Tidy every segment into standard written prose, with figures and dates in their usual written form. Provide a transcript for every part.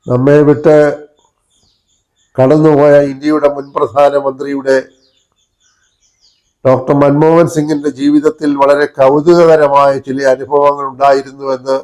നമ്മെ വിട്ട് കടന്നുപോയ ഇന്ത്യയുടെ മുൻ പ്രധാനമന്ത്രിയുടെ ഡോക്ടർ മൻമോഹൻ സിംഗിന്റെ ജീവിതത്തിൽ വളരെ കൗതുകകരമായ ചില അനുഭവങ്ങൾ ഉണ്ടായിരുന്നുവെന്ന്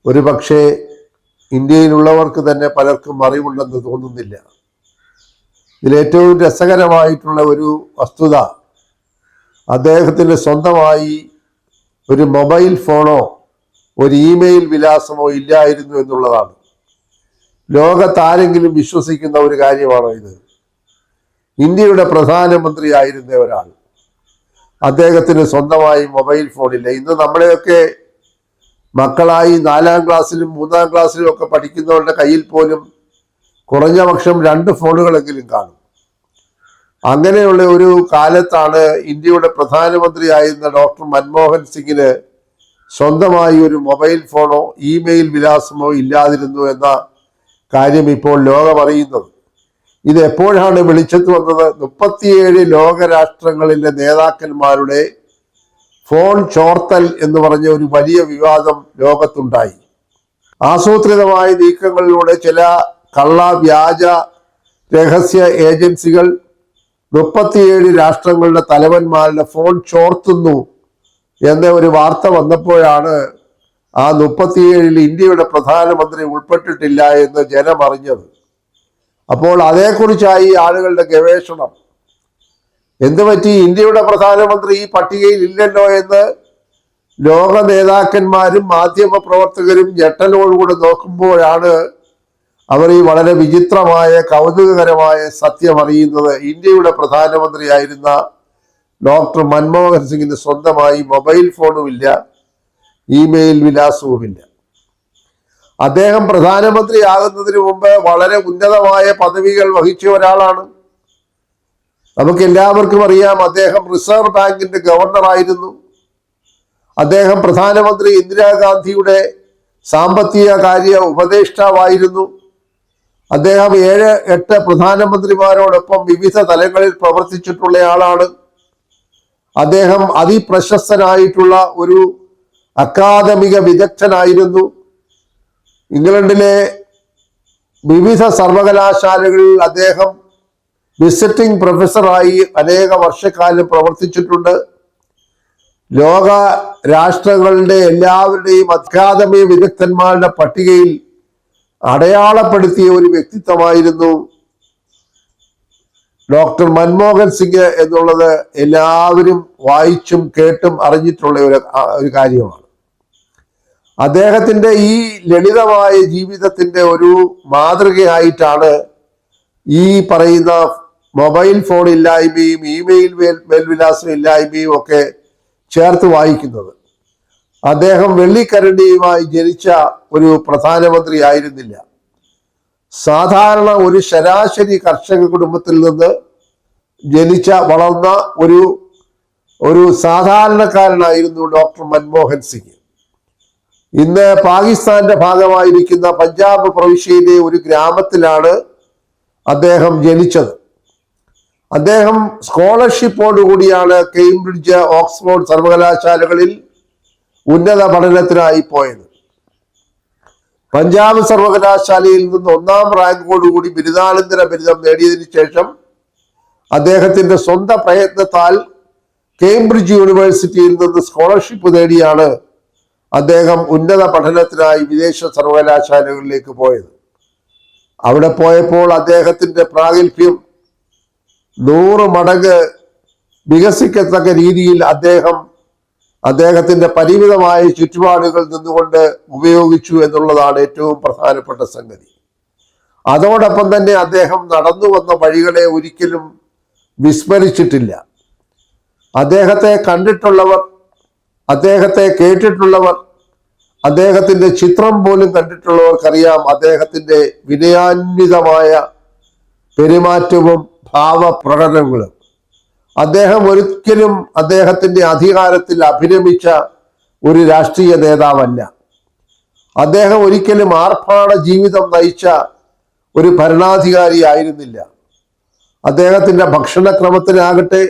ഒരുപക്ഷെ ഇന്ത്യയിലുള്ളവർക്ക് തന്നെ പലർക്കും അറിവുണ്ടെന്ന് തോന്നുന്നില്ല. ഇതിലേറ്റവും രസകരമായിട്ടുള്ള ഒരു വസ്തുത അദ്ദേഹത്തിന് സ്വന്തമായി ഒരു മൊബൈൽ ഫോണോ ഒരു ഇമെയിൽ വിലാസമോ ഇല്ലായിരുന്നു എന്നുള്ളതാണ്. ലോകത്താരെങ്കിലും വിശ്വസിക്കുന്ന ഒരു കാര്യമാണോ ഇത്? ഇന്ത്യയുടെ പ്രധാനമന്ത്രി ആയിരുന്ന ഒരാൾ, അദ്ദേഹത്തിന് സ്വന്തമായി മൊബൈൽ ഫോണില്ല. ഇന്ന് നമ്മളെയൊക്കെ മക്കളായി 4ാം ക്ലാസ്സിലും 3ാം ക്ലാസ്സിലും ഒക്കെ പഠിക്കുന്നവരുടെ കയ്യിൽ പോലും കുറഞ്ഞ പക്ഷം 2 ഫോണുകളെങ്കിലും കാണും. അങ്ങനെയുള്ള ഒരു കാലത്താണ് ഇന്ത്യയുടെ പ്രധാനമന്ത്രി ആയിരുന്ന ഡോക്ടർ മൻമോഹൻ സിംഗിന് സ്വന്തമായി ഒരു മൊബൈൽ ഫോണോ ഇമെയിൽ വിലാസമോ ഇല്ലാതിരുന്നു എന്ന കാര്യം ഇപ്പോൾ ലോകമറിയുന്നത്. ഇത് എപ്പോഴാണ് വെളിച്ചത്ത് വന്നത്? 37 ലോകരാഷ്ട്രങ്ങളിലെ നേതാക്കന്മാരുടെ ഫോൺ ചോർത്തൽ എന്ന് പറഞ്ഞ ഒരു വലിയ വിവാദം ലോകത്തുണ്ടായി. ആസൂത്രിതമായ നീക്കങ്ങളിലൂടെ ചില വ്യാജ രഹസ്യ ഏജൻസികൾ 37 രാഷ്ട്രങ്ങളുടെ തലവന്മാരുടെ ഫോൺ ചോർത്തുന്നു എന്ന ഒരു വാർത്ത വന്നപ്പോഴാണ് ആ 37-ൽ ഇന്ത്യയുടെ പ്രധാനമന്ത്രി ഉൾപ്പെട്ടിട്ടില്ല എന്ന് ജനം അറിഞ്ഞത്. അപ്പോൾ അതേക്കുറിച്ചായി ആളുകളുടെ ഗവേഷണം. എന്ത് പറ്റി? ഇന്ത്യയുടെ പ്രധാനമന്ത്രി ഈ പട്ടികയിൽ ഇല്ലല്ലോ എന്ന് ലോക നേതാക്കന്മാരും മാധ്യമ പ്രവർത്തകരും ഞെട്ടലോടുകൂടെ നോക്കുമ്പോഴാണ് അവർ ഈ വളരെ വിചിത്രമായ കൗതുകകരമായ സത്യം അറിയുന്നത്. ഇന്ത്യയുടെ പ്രധാനമന്ത്രിയായിരുന്ന ഡോക്ടർ മൻമോഹൻ സിംഗിന് സ്വന്തമായി മൊബൈൽ ഫോണുമില്ല, ഇമെയിൽ വിലാസവുമില്ല. അദ്ദേഹം പ്രധാനമന്ത്രി ആകുന്നതിന് മുമ്പ് വളരെ ഉന്നതമായ പദവികൾ വഹിച്ച ഒരാളാണ്. നമുക്ക് എല്ലാവർക്കും അറിയാം, അദ്ദേഹം റിസർവ് ബാങ്കിന്റെ ഗവർണറായിരുന്നു. അദ്ദേഹം പ്രധാനമന്ത്രി ഇന്ദിരാഗാന്ധിയുടെ സാമ്പത്തിക കാര്യ ഉപദേഷ്ടാവായിരുന്നു. അദ്ദേഹം 7-8 പ്രധാനമന്ത്രിമാരോടൊപ്പം വിവിധ തലങ്ങളിൽ പ്രവർത്തിച്ചിട്ടുള്ള ആളാണ്. അദ്ദേഹം അതിപ്രശസ്തനായിട്ടുള്ള ഒരു അക്കാദമിക വിദഗ്ധനായിരുന്നു. ഇംഗ്ലണ്ടിലെ വിവിധ സർവകലാശാലകളിൽ അദ്ദേഹം വിസിറ്റിംഗ് പ്രൊഫസറായി അനേക വർഷക്കാലം പ്രവർത്തിച്ചിട്ടുണ്ട്. ലോക രാഷ്ട്രങ്ങളുടെ എല്ലാവരുടെയും അക്കാദമിക വിദഗ്ധന്മാരുടെ പട്ടികയിൽ അടയാളപ്പെടുത്തിയ ഒരു വ്യക്തിത്വമായിരുന്നു ഡോക്ടർ മൻമോഹൻ സിംഗ് എന്നുള്ളത് എല്ലാവരും വായിച്ചും കേട്ടും അറിഞ്ഞിട്ടുള്ള ഒരു കാര്യമാണ്. അദ്ദേഹത്തിന്റെ ഈ ലളിതമായ ജീവിതത്തിന്റെ ഒരു മാതൃകയായിട്ടാണ് ഈ പറയുന്ന മൊബൈൽ ഫോൺ ഇല്ലായ്മയും ഇമെയിൽ മേൽവിലാസം ഇല്ലായ്മയും ഒക്കെ ചേർത്ത് വായിക്കുന്നത്. അദ്ദേഹം വെള്ളിക്കരണ്ടിയുമായി ജനിച്ച ഒരു പ്രധാനമന്ത്രി ആയിരുന്നില്ല. സാധാരണ ഒരു ശരാശരി കർഷക കുടുംബത്തിൽ നിന്ന് വളർന്ന ഒരു സാധാരണക്കാരനായിരുന്നു ഡോക്ടർ മൻമോഹൻ സിംഗ്. ഇന്ന് പാകിസ്ഥാന്റെ ഭാഗമായിരിക്കുന്ന പഞ്ചാബ് പ്രവിശ്യയിലെ ഒരു ഗ്രാമത്തിലാണ് അദ്ദേഹം ജനിച്ചത്. അദ്ദേഹം സ്കോളർഷിപ്പോടുകൂടിയാണ് കേംബ്രിഡ്ജ്, ഓക്സ്ഫോർഡ് സർവകലാശാലകളിൽ ഉന്നത പഠനത്തിനായി പോയത്. പഞ്ചാബ് സർവകലാശാലയിൽ നിന്ന് 1ാം റാങ്കോടുകൂടി ബിരുദാനന്തര ബിരുദം നേടിയതിനു ശേഷം അദ്ദേഹത്തിന്റെ സ്വന്തം പ്രയത്നത്താൽ കേംബ്രിഡ്ജ് യൂണിവേഴ്സിറ്റിയിൽ നിന്ന് സ്കോളർഷിപ്പ് നേടിയാണ് അദ്ദേഹം ഉന്നത പഠനത്തിനായി വിദേശ സർവകലാശാലകളിലേക്ക് പോയത്. അവിടെ പോയപ്പോൾ അദ്ദേഹത്തിന്റെ പ്രാഗൽഭ്യം 100 മടങ്ങ് വികസിക്കത്തക്ക രീതിയിൽ അദ്ദേഹത്തിന്റെ പരിമിതമായ ചുറ്റുപാടുകൾ നിന്നുകൊണ്ട് ഉപയോഗിച്ചു എന്നുള്ളതാണ് ഏറ്റവും പ്രധാനപ്പെട്ട സംഗതി. അതോടൊപ്പം തന്നെ അദ്ദേഹം നടന്നു വന്ന വഴികളെ ഒരിക്കലും വിസ്മരിച്ചിട്ടില്ല. അദ്ദേഹത്തെ കണ്ടിട്ടുള്ളവർ, അദ്ദേഹത്തെ കേട്ടിട്ടുള്ളവർ, അദ്ദേഹത്തിന്റെ ചിത്രം പോലും കണ്ടിട്ടുള്ളവർക്കറിയാം അദ്ദേഹത്തിന്റെ വിനയാന്വിതമായ പെരുമാറ്റവും ഭാവപ്രകടനങ്ങളും. അദ്ദേഹം ഒരിക്കലും അദ്ദേഹത്തിന്റെ അധികാരത്തിൽ അഭിരമിച്ച ഒരു രാഷ്ട്രീയ നേതാവല്ല. അദ്ദേഹം ഒരിക്കലും ആർഭാട ജീവിതം നയിച്ച ഒരു ഭരണാധികാരി ആയിരുന്നില്ല. അദ്ദേഹത്തിന്റെ ഭക്ഷണക്രമത്തിലാകട്ടെ,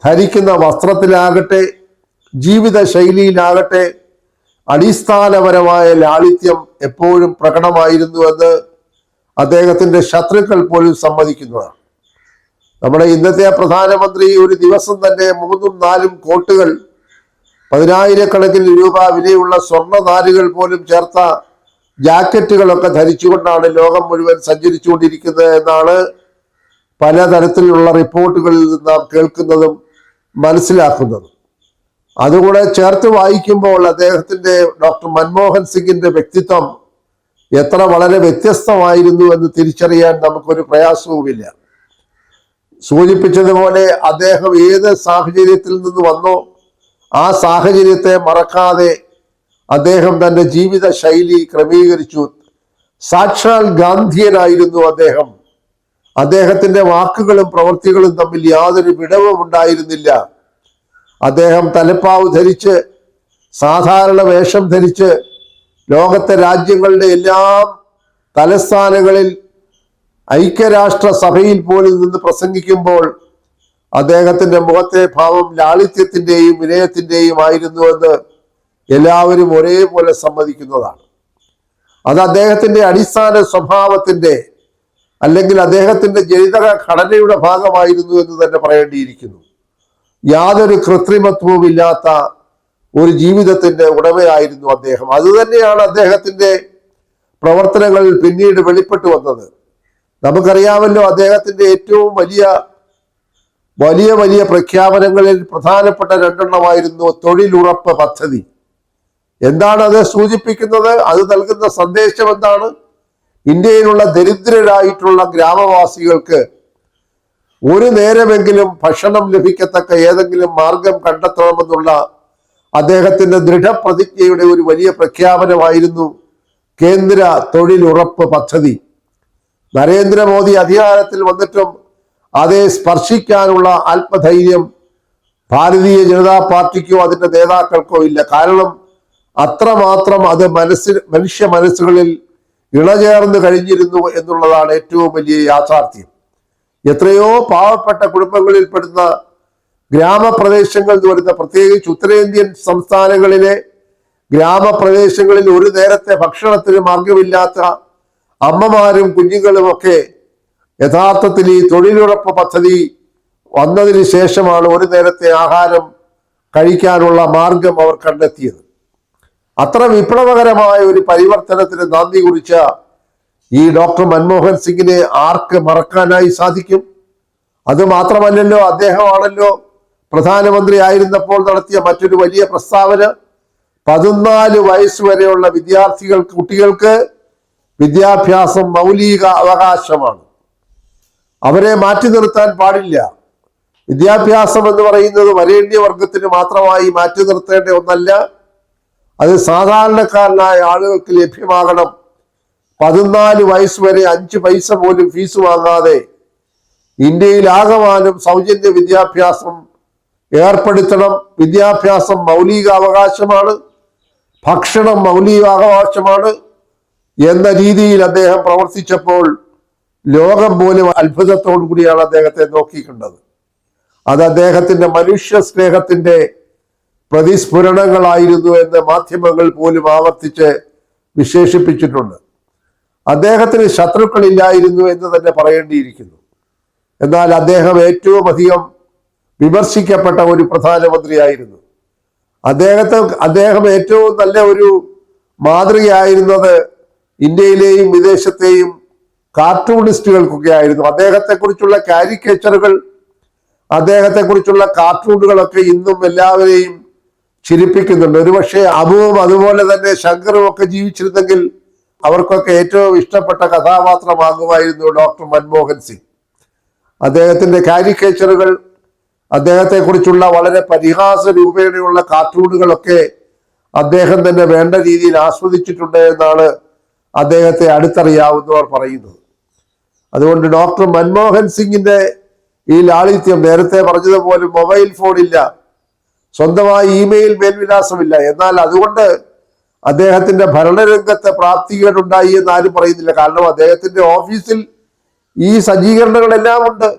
ധരിക്കുന്ന വസ്ത്രത്തിലാകട്ടെ, ജീവിത ശൈലിയിലാകട്ടെ അടിസ്ഥാനപരമായ ലാളിത്യം എപ്പോഴും പ്രകടമായിരുന്നുവെന്ന് അദ്ദേഹത്തിന്റെ ശത്രുക്കൾ പോലും സമ്മതിക്കുന്നതാണ്. നമ്മുടെ ഇന്നത്തെ പ്രധാനമന്ത്രി ഒരു ദിവസം തന്നെ 3-4 കോട്ടുകൾ, 10,000-കണക്കിന് രൂപ വിലയുള്ള സ്വർണ്ണ നാരുകൾ പോലും ചേർത്ത ജാക്കറ്റുകളൊക്കെ ധരിച്ചുകൊണ്ടാണ് ലോകം മുഴുവൻ സഞ്ചരിച്ചുകൊണ്ടിരിക്കുന്നത് എന്നാണ് പലതരത്തിലുള്ള റിപ്പോർട്ടുകളിൽ നിന്ന് നാം കേൾക്കുന്നതും മനസ്സിലാക്കുന്നതും. അതുകൂടെ ചേർത്ത് വായിക്കുമ്പോൾ അദ്ദേഹത്തിന്റെ ഡോക്ടർ മൻമോഹൻ സിംഗിന്റെ വ്യക്തിത്വം എത്ര വളരെ വ്യത്യസ്തമായിരുന്നു എന്ന് തിരിച്ചറിയാൻ നമുക്കൊരു പ്രയാസവുമില്ല. സൂചിപ്പിച്ചതുപോലെ അദ്ദേഹം ഏത് സാഹചര്യത്തിൽ നിന്ന് വന്നോ ആ സാഹചര്യത്തെ മറക്കാതെ അദ്ദേഹം തന്റെ ജീവിത ശൈലി ക്രമീകരിച്ചു. സാക്ഷാൽ ഗാന്ധിയനായിരുന്നു അദ്ദേഹം. അദ്ദേഹത്തിന്റെ വാക്കുകളും പ്രവൃത്തികളും തമ്മിൽ യാതൊരു വിടവും ഉണ്ടായിരുന്നില്ല. അദ്ദേഹം തലപ്പാവ് ധരിച്ച്, സാധാരണ വേഷം ധരിച്ച് ലോകത്തെ രാജ്യങ്ങളുടെ എല്ലാം തലസ്ഥാനങ്ങളിൽ ഐക്യരാഷ്ട്ര സഭയിൽ പോലും നിന്ന് പ്രസംഗിക്കുമ്പോൾ അദ്ദേഹത്തിന്റെ മുഖത്തെ ഭാവം ലാളിത്യത്തിന്റെയും വിനയത്തിന്റെയും ആയിരുന്നുവെന്ന് എല്ലാവരും ഒരേപോലെ സമ്മതിക്കുന്നതാണ്. അത് അദ്ദേഹത്തിന്റെ അടിസ്ഥാന സ്വഭാവത്തിന്റെ അല്ലെങ്കിൽ അദ്ദേഹത്തിന്റെ ജനിതക ഘടനയുടെ ഭാഗമായിരുന്നു എന്ന് തന്നെ പറയേണ്ടിയിരിക്കുന്നു. യാതൊരു കൃത്രിമത്വവും ഇല്ലാത്ത ഒരു ജീവിതത്തിന്റെ ഉടമയായിരുന്നു അദ്ദേഹം. അതുതന്നെയാണ് അദ്ദേഹത്തിന്റെ പ്രവർത്തനങ്ങളിൽ പിന്നീട് വെളിപ്പെട്ടു വന്നത്. നമുക്കറിയാമല്ലോ, അദ്ദേഹത്തിന്റെ ഏറ്റവും വലിയ പ്രഖ്യാപനങ്ങളിൽ പ്രധാനപ്പെട്ട 2 തൊഴിലുറപ്പ് പദ്ധതി. എന്താണ് അത് സൂചിപ്പിക്കുന്നത്? അത് നൽകുന്ന സന്ദേശം എന്താണ്? ഇന്ത്യയിലുള്ള ദരിദ്രരായിട്ടുള്ള ഗ്രാമവാസികൾക്ക് ഒരു നേരമെങ്കിലും ഭക്ഷണം ലഭിക്കത്തക്ക ഏതെങ്കിലും മാർഗം കണ്ടെത്തണമെന്നുള്ള അദ്ദേഹത്തിന്റെ ദൃഢപ്രതിജ്ഞയുടെ ഒരു വലിയ പ്രഖ്യാപനമായിരുന്നു കേന്ദ്ര തൊഴിലുറപ്പ് പദ്ധതി. നരേന്ദ്രമോദി അധികാരത്തിൽ വന്നിട്ടും അതേ സ്പർശിക്കാനുള്ള ആത്മധൈര്യം ഭാരതീയ ജനതാ പാർട്ടിക്കോ അതിന്റെ നേതാക്കൾക്കോ ഇല്ല. കാരണം അത്രമാത്രം അത് മനുഷ്യ മനസ്സുകളിൽ ഇണചേർന്ന് കഴിഞ്ഞിരുന്നു എന്നുള്ളതാണ് ഏറ്റവും വലിയ യാഥാർത്ഥ്യം. എത്രയോ പാവപ്പെട്ട കുടുംബങ്ങളിൽപ്പെടുന്ന ഗ്രാമപ്രദേശങ്ങളിൽ വരുന്ന, പ്രത്യേകിച്ച് ഉത്തരേന്ത്യൻ സംസ്ഥാനങ്ങളിലെ ഗ്രാമപ്രദേശങ്ങളിൽ ഒരു നേരത്തെ ഭക്ഷണത്തിന് മാർഗമില്ലാത്ത അമ്മമാരും കുഞ്ഞുങ്ങളുമൊക്കെ യഥാർത്ഥത്തിൽ ഈ തൊഴിലുറപ്പ് പദ്ധതി വന്നതിന് ശേഷമാണ് ഒരു നേരത്തെ ആഹാരം കഴിക്കാനുള്ള മാർഗം അവർ കണ്ടെത്തിയത്. അത്ര വിപ്ലവകരമായ ഒരു പരിവർത്തനത്തിന് നാന്ദി കുറിച്ച ഈ ഡോക്ടർ മൻമോഹൻ സിംഗിനെ ആർക്ക് മറക്കാനായി സാധിക്കും? അത് മാത്രമല്ലല്ലോ, അദ്ദേഹമാണല്ലോ പ്രധാനമന്ത്രി ആയിരുന്നപ്പോൾ നടത്തിയ മറ്റൊരു വലിയ പ്രസ്താവന. 14 വയസ്സ് വരെയുള്ള കുട്ടികൾക്ക് വിദ്യാഭ്യാസം മൗലിക അവകാശമാണ്. അവരെ മാറ്റി നിർത്താൻ പാടില്ല. വിദ്യാഭ്യാസം എന്ന് പറയുന്നത് വരേണ്യവർഗത്തിന് മാത്രമായി മാറ്റി നിർത്തേണ്ട ഒന്നല്ല. അത് സാധാരണക്കാരനായ ആളുകൾക്ക് ലഭ്യമാകണം. 14 വയസ്സ് വരെ 5 പൈസ പോലും ഫീസ് വാങ്ങാതെ ഇന്ത്യയിൽ ആകമാനം സൗജന്യ വിദ്യാഭ്യാസം ഏർപ്പെടുത്തണം. വിദ്യാഭ്യാസം മൗലിക അവകാശമാണ്, ഭക്ഷണം മൗലിക അവകാശമാണ് എന്ന രീതിയിൽ അദ്ദേഹം പ്രവർത്തിച്ചപ്പോൾ ലോകം പോലും അത്ഭുതത്തോടു കൂടിയാണ് അദ്ദേഹത്തെ നോക്കിക്കണ്ടത്. അത് അദ്ദേഹത്തിന്റെ മനുഷ്യ സ്നേഹത്തിന്റെ പ്രതിസ്ഫുരണങ്ങളായിരുന്നു എന്ന് മാധ്യമങ്ങൾ പോലും ആവർത്തിച്ച് വിശേഷിപ്പിച്ചിട്ടുണ്ട്. അദ്ദേഹത്തിന് ശത്രുക്കളില്ലായിരുന്നു എന്ന് തന്നെ പറയേണ്ടിയിരിക്കുന്നു. എന്നാൽ അദ്ദേഹം ഏറ്റവും അധികം വിമർശിക്കപ്പെട്ട ഒരു പ്രധാനമന്ത്രിയായിരുന്നു. അദ്ദേഹം ഏറ്റവും നല്ല ഒരു മാതൃകയായിരുന്നത് ഇന്ത്യയിലെയും വിദേശത്തെയും കാർട്ടൂണിസ്റ്റുകൾക്കൊക്കെ ആയിരുന്നു. അദ്ദേഹത്തെക്കുറിച്ചുള്ള കാരിക്കേച്ചറുകൾ, അദ്ദേഹത്തെക്കുറിച്ചുള്ള കാർട്ടൂണുകളൊക്കെ ഇന്നും എല്ലാവരെയും ചിരിപ്പിക്കുന്നുണ്ട്. ഒരുപക്ഷെ അബുവും അതുപോലെ തന്നെ ശങ്കറും ഒക്കെ ജീവിച്ചിരുന്നെങ്കിൽ അവർക്കൊക്കെ ഏറ്റവും ഇഷ്ടപ്പെട്ട കഥാപാത്രമാകുമായിരുന്നു ഡോക്ടർ മൻമോഹൻ സിംഗ്. അദ്ദേഹത്തിന്റെ കാരിക്കേച്ചറുകൾ, അദ്ദേഹത്തെക്കുറിച്ചുള്ള വളരെ പരിഹാസ രൂപേണയുള്ള കാർട്ടൂണുകളൊക്കെ അദ്ദേഹം തന്നെ വേണ്ട രീതിയിൽ ആസ്വദിച്ചിട്ടുണ്ട് എന്നാണ് അദ്ദേഹത്തെ അടുത്തറിയാവുന്നവർ പറയുന്നത്. അതുകൊണ്ട് ഡോക്ടർ മൻമോഹൻ സിംഗിന്റെ ഈ ലാളിത്യം, നേരത്തെ പറഞ്ഞതുപോലെ മൊബൈൽ ഫോണില്ല, സ്വന്തമായി ഇമെയിൽ മേൽവിലാസമില്ല, എന്നാൽ അതുകൊണ്ട് അദ്ദേഹത്തിന്റെ ഭരണരംഗത്തെ പ്രാപ്തികേടുണ്ടായി എന്ന് ആരും പറയുന്നില്ല. കാരണം അദ്ദേഹത്തിന്റെ ഓഫീസിൽ ഈ സജ്ജീകരണങ്ങളെല്ലാം ഉണ്ട്.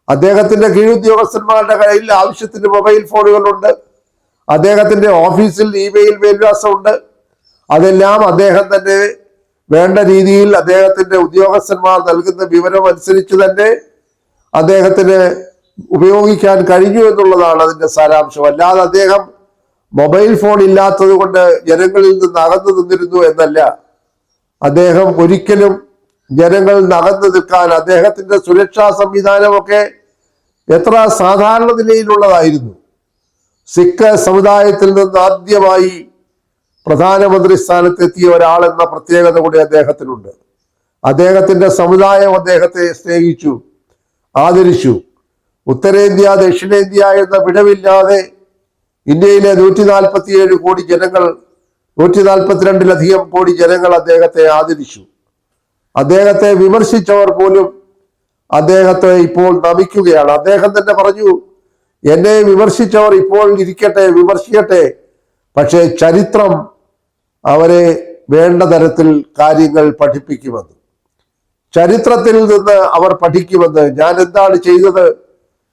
അദ്ദേഹത്തിന്റെ കീഴുദ്യോഗസ്ഥന്മാരുടെ കയ്യിൽ ആവശ്യത്തിന് മൊബൈൽ ഫോണുകളുണ്ട്. അദ്ദേഹത്തിന്റെ ഓഫീസിൽ ഇമെയിൽ മേൽവിലാസമുണ്ട്. അതെല്ലാം അദ്ദേഹം തന്നെ വേണ്ട രീതിയിൽ അദ്ദേഹത്തിന്റെ ഉദ്യോഗസ്ഥന്മാർ നൽകുന്ന വിവരം അനുസരിച്ച് തന്നെ അദ്ദേഹത്തിന് ഉപയോഗിക്കാൻ കഴിഞ്ഞു എന്നുള്ളതാണ് അതിന്റെ സാരാംശം. അല്ലാതെ അദ്ദേഹം മൊബൈൽ ഫോൺ ഇല്ലാത്തത് കൊണ്ട് ജനങ്ങളിൽ നിന്ന് അകന്നു നിന്നിരുന്നു എന്നല്ല. അദ്ദേഹം ഒരിക്കലും ജനങ്ങളിൽ നിന്ന് അകന്നു നിൽക്കാൻ അദ്ദേഹത്തിന്റെ സുരക്ഷാ സംവിധാനമൊക്കെ എത്ര സാധാരണ നിലയിലുള്ളതായിരുന്നു. സിഖ് സമുദായത്തിൽ നിന്ന് ആദ്യമായി പ്രധാനമന്ത്രി സ്ഥാനത്തെത്തിയ ഒരാളെന്ന പ്രത്യേകത കൂടി അദ്ദേഹത്തിനുണ്ട്. അദ്ദേഹത്തിന്റെ സമുദായം അദ്ദേഹത്തെ സ്നേഹിച്ചു, ആദരിച്ചു. ഉത്തരേന്ത്യ ദക്ഷിണേന്ത്യ എന്ന വിടവില്ലാതെ ഇന്ത്യയിലെ 147 കോടി ജനങ്ങൾ, 142-ലധികം കോടി ജനങ്ങൾ അദ്ദേഹത്തെ ആദരിച്ചു. അദ്ദേഹത്തെ വിമർശിച്ചവർ പോലും അദ്ദേഹത്തെ ഇപ്പോൾ നമിക്കുകയാണ്. അദ്ദേഹം തന്നെ പറഞ്ഞു, എന്നെ വിമർശിച്ചവർ ഇപ്പോൾ ഇരിക്കട്ടെ, വിമർശിക്കട്ടെ, പക്ഷേ ചരിത്രം അവരെ വേണ്ട തരത്തിൽ കാര്യങ്ങൾ പഠിപ്പിക്കുമെന്ന്, ചരിത്രത്തിൽ നിന്ന് അവർ പഠിക്കുമെന്ന്, ഞാൻ എന്താണ് ചെയ്തത്,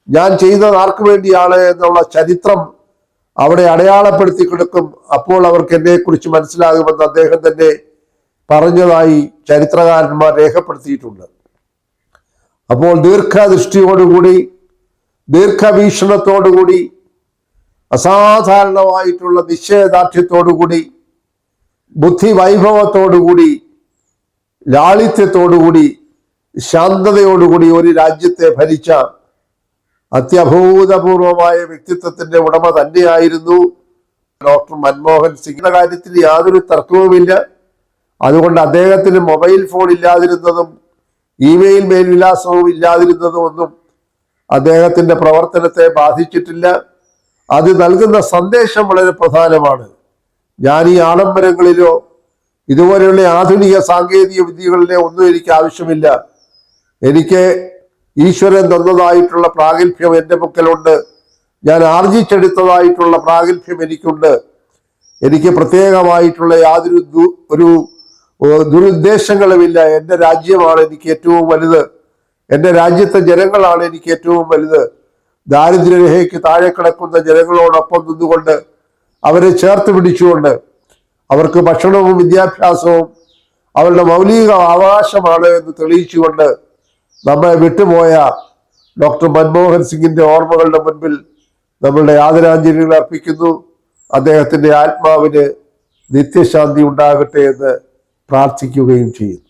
ഞാൻ ചെയ്തത് ആർക്കു വേണ്ടിയാണ് എന്നുള്ള ചരിത്രം അവിടെ അടയാളപ്പെടുത്തി കൊടുക്കും. അപ്പോൾ അവർക്ക് എന്നെക്കുറിച്ച് മനസ്സിലാകുമെന്ന് അദ്ദേഹം തന്നെ പറഞ്ഞതായി ചരിത്രകാരന്മാർ രേഖപ്പെടുത്തിയിട്ടുണ്ട്. അപ്പോൾ ദീർഘദൃഷ്ടിയോടുകൂടി, ദീർഘവീക്ഷണത്തോടുകൂടി, അസാധാരണമായിട്ടുള്ള നിശ്ചയദാർഢ്യത്തോടുകൂടി, ബുദ്ധിവൈഭവത്തോടുകൂടി, ലാളിത്യത്തോടുകൂടി, ശാന്തതയോടുകൂടി ഒരു രാജ്യത്തെ ഭരിച്ച അത്യഭൂതപൂർവമായ വ്യക്തിത്വത്തിന്റെ ഉടമ തന്നെയായിരുന്നു ഡോക്ടർ മൻമോഹൻ സിംഗിന്റെ കാര്യത്തിൽ യാതൊരു തർക്കവുമില്ല. അതുകൊണ്ട് അദ്ദേഹത്തിന് മൊബൈൽ ഫോൺ ഇല്ലാതിരുന്നതും ഇമെയിൽ മേൽവിലാസവും ഇല്ലാതിരുന്നതും ഒന്നും അദ്ദേഹത്തിന്റെ പ്രവർത്തനത്തെ ബാധിച്ചിട്ടില്ല. അത് നൽകുന്ന സന്ദേശം വളരെ പ്രധാനമാണ്. ഞാൻ ഈ ആഡംബരങ്ങളിലോ ഇതുപോലെയുള്ള ആധുനിക സാങ്കേതിക വിദ്യകളിലെ ഒന്നും എനിക്ക് ആവശ്യമില്ല. എനിക്ക് ഈശ്വരൻ തന്നതായിട്ടുള്ള പ്രാഗൽഭ്യം എൻ്റെ പക്കലുണ്ട്. ഞാൻ ആർജിച്ചെടുത്തതായിട്ടുള്ള പ്രാഗൽഭ്യം എനിക്കുണ്ട്. എനിക്ക് പ്രത്യേകമായിട്ടുള്ള യാതൊരു ദുരുദ്ദേശങ്ങളുമില്ല. എൻ്റെ രാജ്യമാണ് എനിക്ക് ഏറ്റവും വലുത്. എൻ്റെ രാജ്യത്തെ ജനങ്ങളാണ് എനിക്ക് ഏറ്റവും വലുത്. ദാരിദ്ര്യരേഖയ്ക്ക് താഴെ കിടക്കുന്ന ജനങ്ങളോടൊപ്പം നിന്നുകൊണ്ട്, അവരെ ചേർത്ത് പിടിച്ചുകൊണ്ട്, അവർക്ക് ഭക്ഷണവും വിദ്യാഭ്യാസവും അവരുടെ മൗലിക അവകാശമാണ് എന്ന് തെളിയിച്ചുകൊണ്ട് നമ്മെ വിട്ടുപോയ ഡോക്ടർ മൻമോഹൻ സിംഗിന്റെ ഓർമ്മകളുടെ മുൻപിൽ നമ്മളുടെ ആദരാഞ്ജലികൾ അർപ്പിക്കുന്നു. അദ്ദേഹത്തിന്റെ ആത്മാവിന് നിത്യശാന്തി ഉണ്ടാകട്ടെ എന്ന് പ്രാർത്ഥിക്കുകയും ചെയ്യുന്നു.